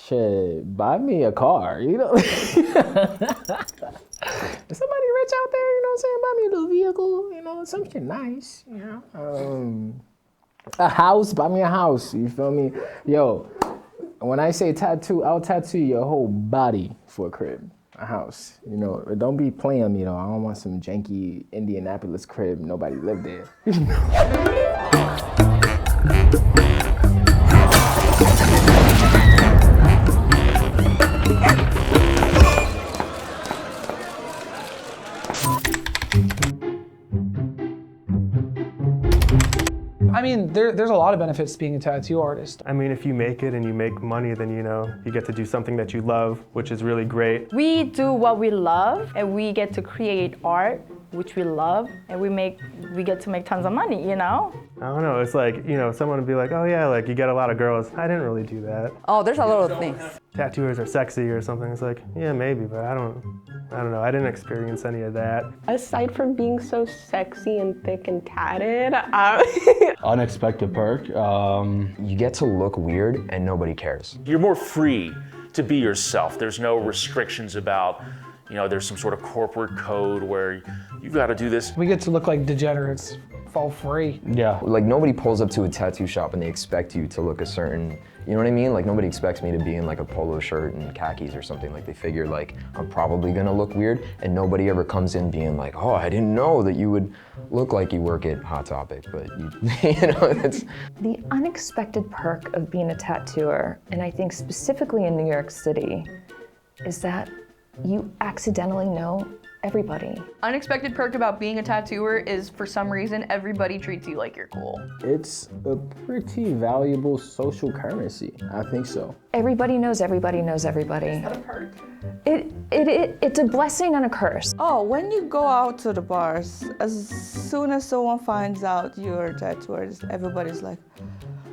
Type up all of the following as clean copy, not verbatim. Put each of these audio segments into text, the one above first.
Shit, buy me a car, you know? Is somebody rich out there, you know what I'm saying? Buy me a little vehicle, you know, something nice, you know? A house, buy me a house, you feel me? Yo, when I say tattoo, I'll tattoo your whole body for a crib, a house. You know, don't be playing me though. I don't want some janky Indianapolis crib, nobody lived there. I mean, there's a lot of benefits to being a tattoo artist. I mean, if you make it and you make money, then you get to do something that you love, which is really great. We do what we love, and we get to create art, which we love, and we get to make tons of money, you know? I don't know, it's like, someone would be like, oh yeah, like you get a lot of girls. I didn't really do that. Oh, there's a lot of things. Tattooers are sexy or something. It's like, yeah, maybe, but I don't know. I didn't experience any of that. Aside from being so sexy and thick and tatted, Unexpected perk. You get to look weird and nobody cares. You're more free to be yourself. There's no restrictions about, there's some sort of corporate code where you've got to do this. We get to look like degenerates, fall free. Yeah. Like nobody pulls up to a tattoo shop and they expect you to look a certain, you know what I mean? Like nobody expects me to be in like a polo shirt and khakis or something. Like they figure like I'm probably gonna look weird, and nobody ever comes in being like, oh, I didn't know that you would look like you work at Hot Topic, but it's... The unexpected perk of being a tattooer, and I think specifically in New York City, is that you accidentally know everybody. Unexpected perk about being a tattooer is, for some reason, everybody treats you like you're cool. It's a pretty valuable social currency. I think so. Everybody knows everybody knows everybody. Is that a perk? It's a blessing and a curse. Oh, when you go out to the bars, as soon as someone finds out you're a tattooer, everybody's like,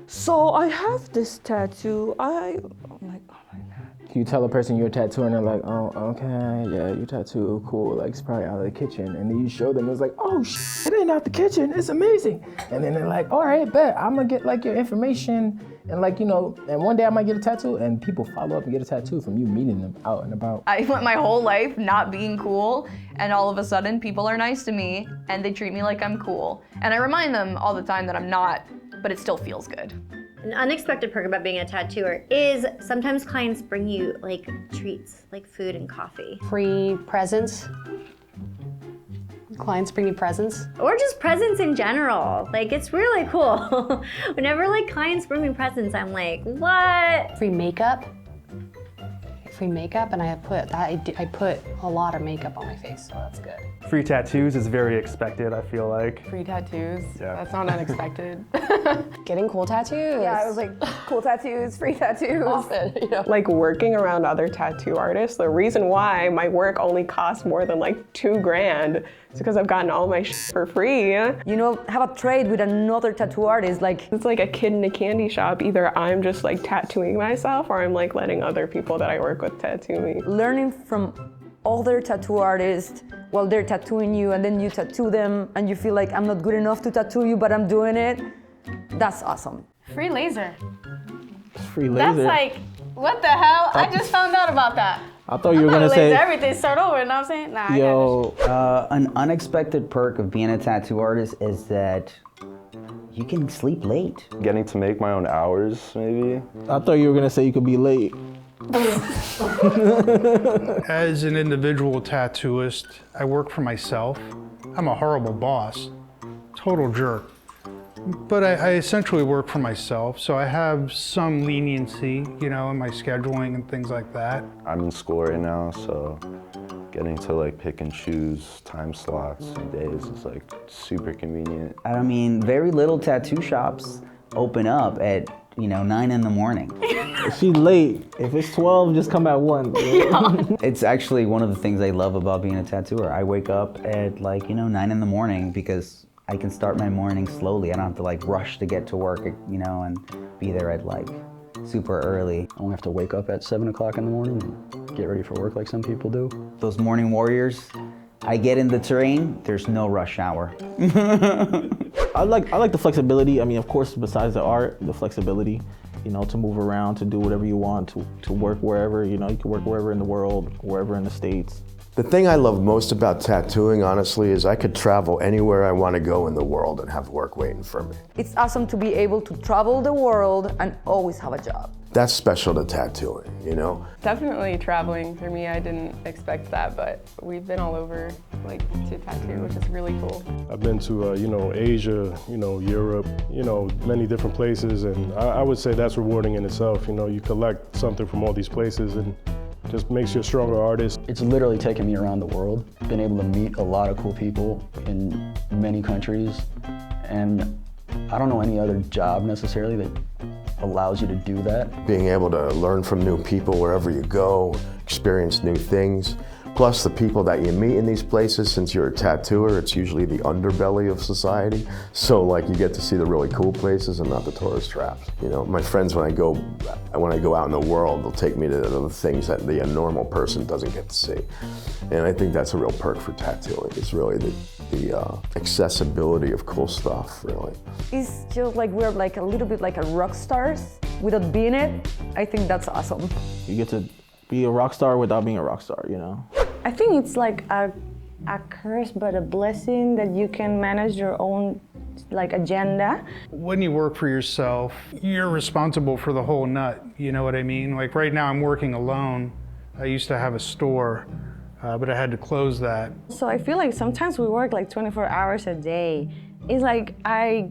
so I have this tattoo. I'm like, oh my God. You tell a person you're a tattooer and they're like, oh, okay, yeah, you tattoo, cool, like it's probably out of the kitchen. And then you show them, it's like, oh, it ain't out the kitchen, it's amazing. And then they're like, all right, bet, I'm gonna get like your information. And like, and one day I might get a tattoo, and people follow up and get a tattoo from you meeting them out and about. I went my whole life not being cool, and all of a sudden people are nice to me and they treat me like I'm cool. And I remind them all the time that I'm not, but it still feels good. An unexpected perk about being a tattooer is sometimes clients bring you like treats, like food and coffee. free presents. Clients bring you presents. Or just presents in general. Like, it's really cool. Whenever like clients bring me presents, I'm like, what? Free makeup. Free makeup, and I put a lot of makeup on my face, so that's good. Free tattoos is very expected, I feel like. Free tattoos? Yeah. That's not unexpected. Getting cool tattoos. Yeah, I was like, cool tattoos, free tattoos. Often, Like working around other tattoo artists, the reason why my work only costs more than like $2,000 is because I've gotten all my for free. Have a trade with another tattoo artist, like. It's like a kid in a candy shop. Either I'm just like tattooing myself, or I'm like letting other people that I work with tattoo me. Learning from other tattoo artists while they're tattooing you, and then you tattoo them and you feel like I'm not good enough to tattoo you, but I'm doing it. That's awesome. Free laser. Free laser. That's like, what the hell? I just found out about that. I thought you were gonna say everything, start over, you know what I'm saying? Nah, yo. An unexpected perk of being a tattoo artist is that you can sleep late. Getting to make my own hours, maybe. I thought you were gonna say you could be late. As an individual tattooist, I work for myself. I'm a horrible boss, total jerk. But I essentially work for myself, so I have some leniency, in my scheduling and things like that. I'm in school right now, so getting to like pick and choose time slots and days is like super convenient. I mean, very little tattoo shops open up at 9 in the morning. If she's late, if it's 12, just come at 1. It's actually one of the things I love about being a tattooer. I wake up at 9 in the morning because I can start my morning slowly. I don't have to rush to get to work, and be there at super early. I don't have to wake up at 7 o'clock in the morning and get ready for work like some people do. Those morning warriors, I get in the terrain, there's no rush hour. I like the flexibility. I mean, of course, besides the art, the flexibility. you know, to move around, to do whatever you want, to work wherever, you know, you can work wherever in the world, wherever in the States. The thing I love most about tattooing, honestly, is I could travel anywhere I want to go in the world and have work waiting for me. It's awesome to be able to travel the world and always have a job. That's special to tattooing, you know? Definitely traveling for me. I didn't expect that, but we've been all over, like, to tattoo, which is really cool. I've been to, you know, Asia, you know, Europe, you know, many different places, and I would say that's rewarding in itself. You know, you collect something from all these places and just makes you a stronger artist. It's literally taken me around the world, been able to meet a lot of cool people in many countries, and I don't know any other job necessarily that allows you to do that. Being able to learn from new people wherever you go, experience new things. Plus the people that you meet in these places, since you're a tattooer, it's usually the underbelly of society. So like you get to see the really cool places and not the tourist traps. You know, my friends when I go out in the world, they'll take me to the things that the normal person doesn't get to see. And I think that's a real perk for tattooing. It's really the accessibility of cool stuff, really. It's just like we're like a little bit like a rock stars without being it. I think that's awesome. You get to be a rock star without being a rock star, you know? I think it's like a curse but a blessing that you can manage your own like agenda. When you work for yourself, you're responsible for the whole nut, you know what I mean? Like right now I'm working alone. I used to have a store, but I had to close that. So I feel like sometimes we work like 24 hours a day. It's like I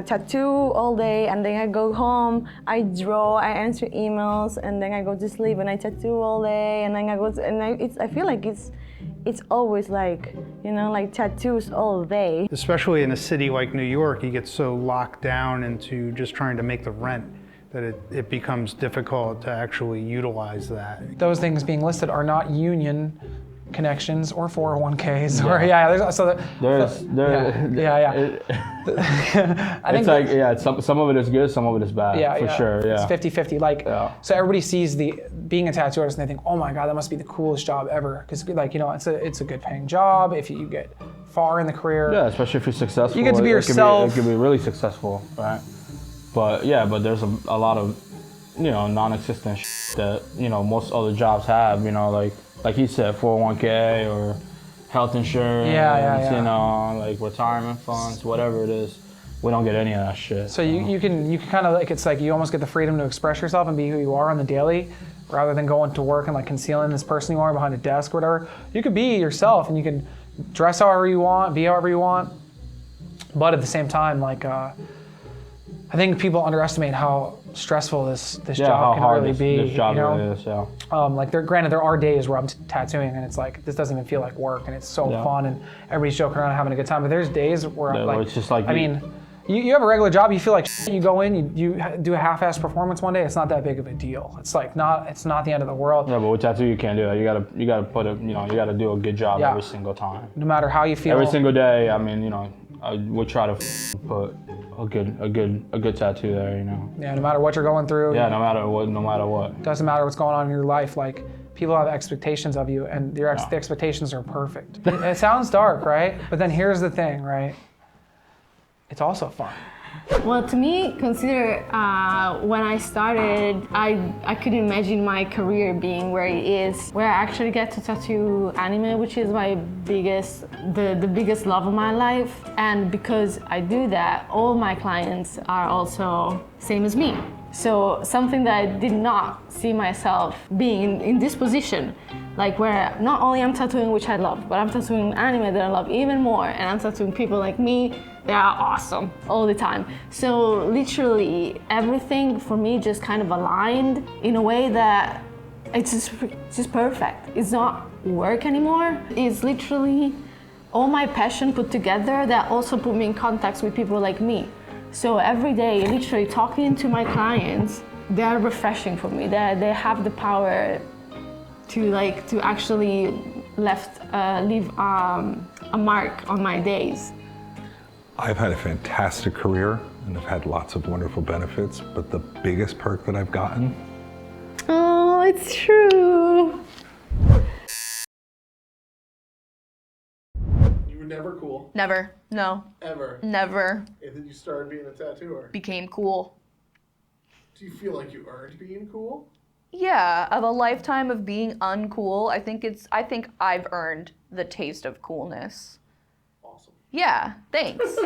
tattoo all day and then I go home, I draw, I answer emails, and then I go to sleep and I tattoo all day, and then I go to, and I feel like it's always like, you know, like tattoos all day. Especially in a city like New York, you get so locked down into just trying to make the rent that it becomes difficult to actually utilize that. Those things being listed are not union connections or 401ks or I think it's like some of it is good, some of it is bad, for sure. It's 50-50. Like so everybody sees being a tattoo artist and they think, oh my god, that must be the coolest job ever, because like, you know, it's a good paying job if you get far in the career. Yeah, especially if you're successful. You get to be yourself. It could be really successful, right? But there's a lot of, you know, non-existent that, you know, most other jobs have, you know, like he said, 401k or health insurance, you know, like retirement funds, whatever it is. We don't get any of that shit. So you can kind of like, it's like you almost get the freedom to express yourself and be who you are on the daily, rather than going to work and like concealing this person you are behind a desk or whatever. You could be yourself and you can dress however you want, be however you want. But at the same time, like, I think people underestimate how stressful this job can really be. This job you know? really is, like granted, there are days where I'm tattooing and it's like, this doesn't even feel like work and it's so fun and everybody's joking around and having a good time. But there's days where I'm like, it's just like, I mean, you have a regular job, you feel like you go in, you do a half-assed performance one day, it's not that big of a deal. It's like it's not the end of the world. Yeah, but with tattoo you can't do that. You gotta put it, you know, you gotta do a good job every single time. No matter how you feel. Every single day, I mean, you know, I would try to put a good tattoo there, you know. Yeah, no matter what you're going through. Yeah, no matter what. Doesn't matter what's going on in your life, like people have expectations of you and the expectations are perfect. It sounds dark, right? But then here's the thing, right? It's also fun. Well, to me, consider when I started, I couldn't imagine my career being where it is, where I actually get to tattoo anime, which is my the biggest love of my life. And because I do that, all my clients are also same as me. So something that I did not see myself being in this position, like where not only I'm tattooing, which I love, but I'm tattooing anime that I love even more, and I'm tattooing people like me. They are awesome all the time. So literally everything for me just kind of aligned in a way that it's just perfect. It's not work anymore. It's literally all my passion put together that also put me in contact with people like me. So every day, literally talking to my clients, they are refreshing for me. They have the power to actually leave a mark on my days. I've had a fantastic career and I've had lots of wonderful benefits, but the biggest perk that I've gotten. Oh, it's true. You were never cool. Never. No. Ever. Never. And then you started being a tattooer. Became cool. Do you feel like you earned being cool? Yeah, of a lifetime of being uncool, I think I've earned the taste of coolness. Awesome. Yeah, thanks.